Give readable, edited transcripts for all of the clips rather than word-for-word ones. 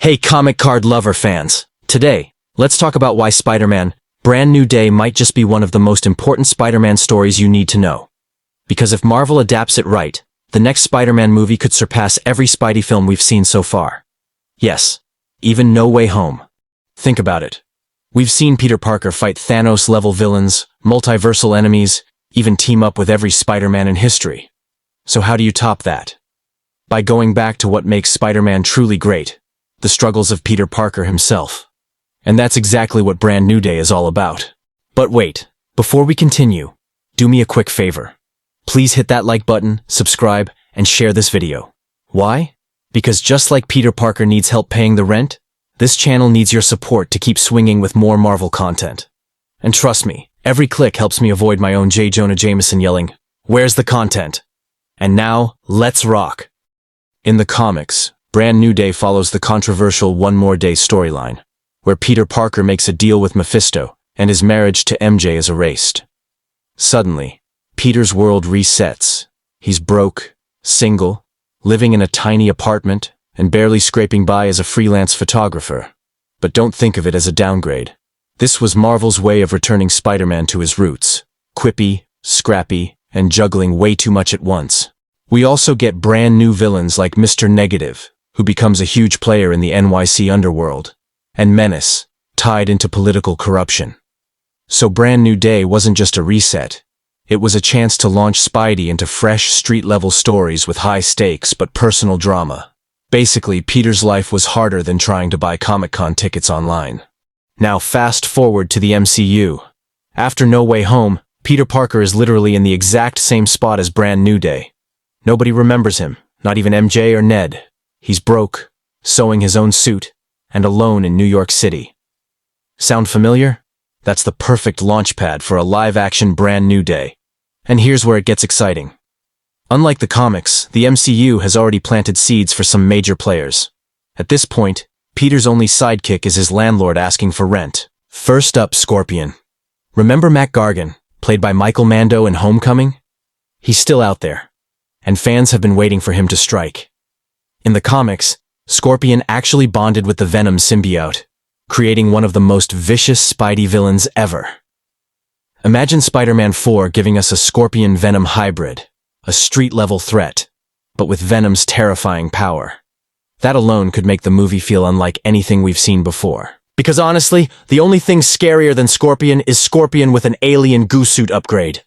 Hey comic card lover fans! Today, let's talk about why Spider-Man Brand New Day might just be one of the most important Spider-Man stories you need to know. Because if Marvel adapts it right, the next Spider-Man movie could surpass every Spidey film we've seen so far. Yes, even No Way Home. Think about it. We've seen Peter Parker fight Thanos-level villains, multiversal enemies, even team up with every Spider-Man in history. So how do you top that? By going back to what makes Spider-Man truly great. The struggles of Peter Parker himself. And that's exactly what Brand New Day is all about. But wait, before we continue, do me a quick favor. Please hit that like button, subscribe, and share this video. Why? Because just like Peter Parker needs help paying the rent, this channel needs your support to keep swinging with more Marvel content. And trust me, every click helps me avoid my own J. Jonah Jameson yelling, "Where's the content?" And now, let's rock! In the comics, Brand New Day follows the controversial One More Day storyline, where Peter Parker makes a deal with Mephisto and his marriage to MJ is erased. Suddenly, Peter's world resets. He's broke, single, living in a tiny apartment, and barely scraping by as a freelance photographer. But don't think of it as a downgrade. This was Marvel's way of returning Spider-Man to his roots, quippy, scrappy, and juggling way too much at once. We also get brand new villains like Mr. Negative, who becomes a huge player in the NYC underworld, and Menace, tied into political corruption. So Brand New Day wasn't just a reset. It was a chance to launch Spidey into fresh street-level stories with high stakes but personal drama. Basically, Peter's life was harder than trying to buy Comic-Con tickets online. Now fast forward to the MCU. After No Way Home, Peter Parker is literally in the exact same spot as Brand New Day. Nobody remembers him, not even MJ or Ned. He's broke, sewing his own suit, and alone in New York City. Sound familiar? That's the perfect launchpad for a live-action Brand New Day. And here's where it gets exciting. Unlike the comics, the MCU has already planted seeds for some major players. At this point, Peter's only sidekick is his landlord asking for rent. First up, Scorpion. Remember Mac Gargan, played by Michael Mando in Homecoming? He's still out there, and fans have been waiting for him to strike. In the comics, Scorpion actually bonded with the Venom symbiote, creating one of the most vicious Spidey villains ever. Imagine Spider-Man 4 giving us a Scorpion-Venom hybrid, a street-level threat, but with Venom's terrifying power. That alone could make the movie feel unlike anything we've seen before. Because honestly, the only thing scarier than Scorpion is Scorpion with an alien goo suit upgrade.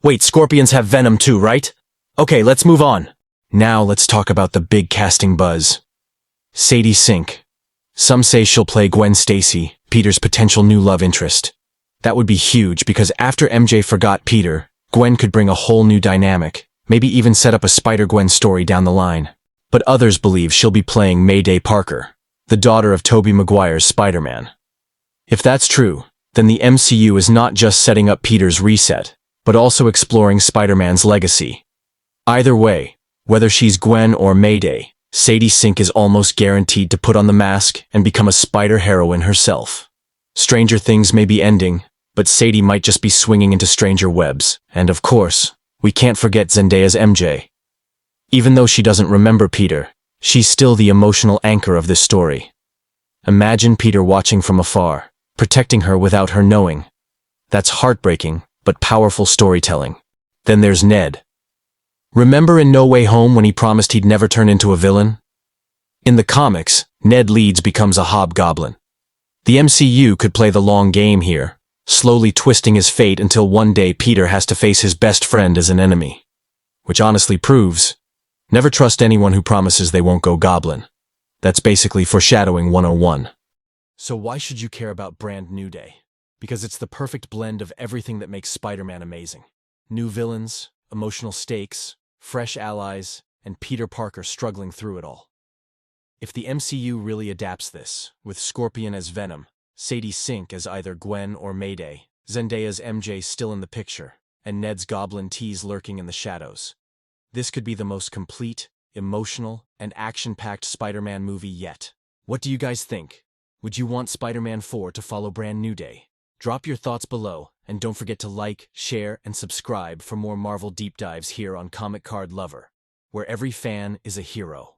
Wait, Scorpions have Venom too, right? Okay, let's move on. Now let's talk about the big casting buzz. Sadie Sink. Some say she'll play Gwen Stacy, Peter's potential new love interest. That would be huge because after MJ forgot Peter, Gwen could bring a whole new dynamic, maybe even set up a Spider-Gwen story down the line. But others believe she'll be playing Mayday Parker, the daughter of Tobey Maguire's Spider-Man. If that's true, then the MCU is not just setting up Peter's reset, but also exploring Spider-Man's legacy. Either way, whether she's Gwen or Mayday, Sadie Sink is almost guaranteed to put on the mask and become a spider heroine herself. Stranger things may be ending, but Sadie might just be swinging into stranger webs. And of course, we can't forget Zendaya's MJ. Even though she doesn't remember Peter, she's still the emotional anchor of this story. Imagine Peter watching from afar, protecting her without her knowing. That's heartbreaking, but powerful storytelling. Then there's Ned. Remember in No Way Home when he promised he'd never turn into a villain? In the comics, Ned Leeds becomes a hobgoblin. The MCU could play the long game here, slowly twisting his fate until one day Peter has to face his best friend as an enemy. Which honestly proves, never trust anyone who promises they won't go Goblin. That's basically foreshadowing 101. So why should you care about Brand New Day? Because it's the perfect blend of everything that makes Spider-Man amazing. New villains, emotional stakes, fresh allies, and Peter Parker struggling through it all. If the MCU really adapts this, with Scorpion as Venom, Sadie Sink as either Gwen or Mayday, Zendaya's MJ still in the picture, and Ned's Goblin tease lurking in the shadows, this could be the most complete, emotional, and action-packed Spider-Man movie yet. What do you guys think? Would you want Spider-Man 4 to follow Brand New Day? Drop your thoughts below, and don't forget to like, share, and subscribe for more Marvel deep dives here on Comic Card Lover, where every fan is a hero.